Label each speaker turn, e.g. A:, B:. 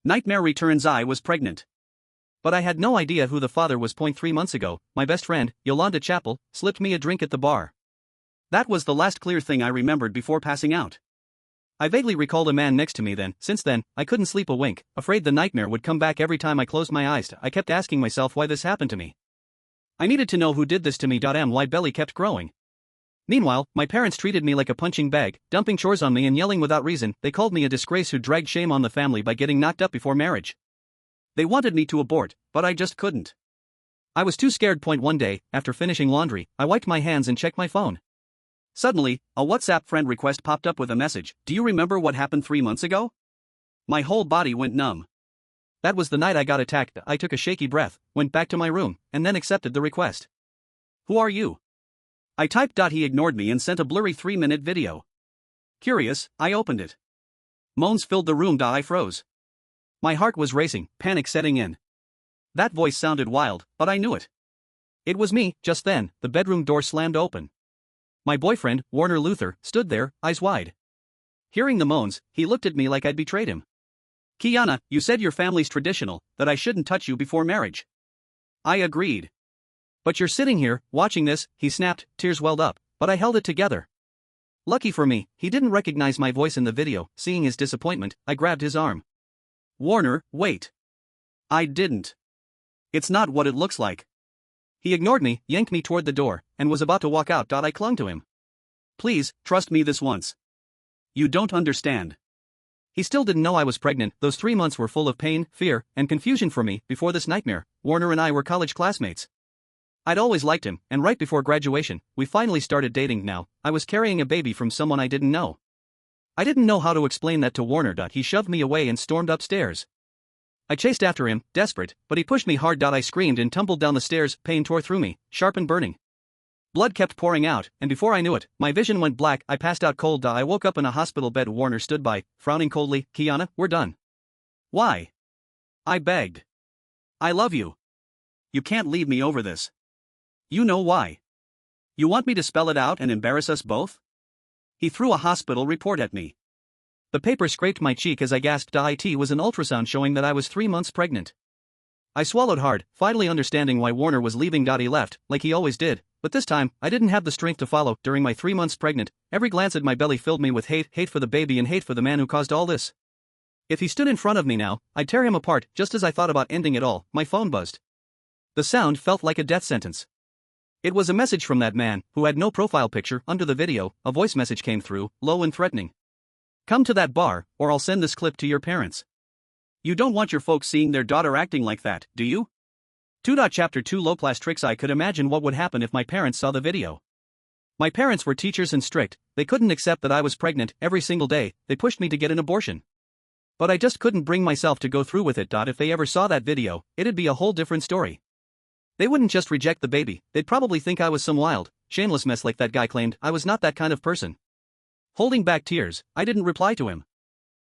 A: Nightmare returns. I was pregnant. But I had no idea who the father was. 3 months ago, my best friend, Yolanda Chapel, slipped me a drink at the bar. That was the last clear thing I remembered before passing out. I vaguely recalled a man next to me then. Since then, I couldn't sleep a wink, afraid the nightmare would come back every time I closed my eyes. I kept asking myself why this happened to me. I needed to know who did this to me. My belly kept growing. Meanwhile, my parents treated me like a punching bag, dumping chores on me and yelling without reason. They called me a disgrace who dragged shame on the family by getting knocked up before marriage. They wanted me to abort, but I just couldn't. I was too scared. One day, after finishing laundry, I wiped my hands and checked my phone. Suddenly, a WhatsApp friend request popped up with a message. Do you remember what happened 3 months ago? My whole body went numb. That was the night I got attacked. I took a shaky breath, went back to my room, and then accepted the request. Who are you? I typed. He ignored me and sent a blurry 3-minute video. Curious, I opened it. Moans filled the room. I froze. My heart was racing, panic setting in. That voice sounded wild, but I knew it. It was me. Just then, the bedroom door slammed open. My boyfriend, Warner Luther, stood there, eyes wide. Hearing the moans, he looked at me like I'd betrayed him. Quiana, you said your family's traditional, that I shouldn't touch you before marriage. I agreed. But you're sitting here, watching this, he snapped. Tears welled up, but I held it together. Lucky for me, he didn't recognize my voice in the video. Seeing his disappointment, I grabbed his arm. Warner, wait. I didn't. It's not what it looks like. He ignored me, yanked me toward the door, and was about to walk out. I clung to him. Please, trust me this once. You don't understand. He still didn't know I was pregnant. Those 3 months were full of pain, fear, and confusion for me. Before this nightmare, Warner and I were college classmates. I'd always liked him, and right before graduation, we finally started dating. Now, I was carrying a baby from someone I didn't know. I didn't know how to explain that to Warner. He shoved me away and stormed upstairs. I chased after him, desperate, but he pushed me hard. I screamed and tumbled down the stairs. Pain tore through me, sharp and burning. Blood kept pouring out, and before I knew it, my vision went black. I passed out cold. I woke up in a hospital bed. Warner stood by, frowning coldly. Quiana, we're done. Why? I begged. I love you. You can't leave me over this. You know why. You want me to spell it out and embarrass us both? He threw a hospital report at me. The paper scraped my cheek as I gasped. It was an ultrasound showing that I was 3 months pregnant. I swallowed hard, finally understanding why Warner was leaving. He left, like he always did, but this time, I didn't have the strength to follow. During my 3 months pregnant, every glance at my belly filled me with hate for the baby and hate for the man who caused all this. If he stood in front of me now, I'd tear him apart. Just as I thought about ending it all, my phone buzzed. The sound felt like a death sentence. It was a message from that man, who had no profile picture. Under the video, a voice message came through, low and threatening. Come to that bar, or I'll send this clip to your parents. You don't want your folks seeing their daughter acting like that, do you? 2. Chapter 2 Low Class Tricks. I could imagine what would happen if my parents saw the video. My parents were teachers and strict. They couldn't accept that I was pregnant. Every single day, they pushed me to get an abortion. But I just couldn't bring myself to go through with it. If they ever saw that video, it'd be a whole different story. They wouldn't just reject the baby, they'd probably think I was some wild, shameless mess like that guy claimed. I was not that kind of person. Holding back tears, I didn't reply to him.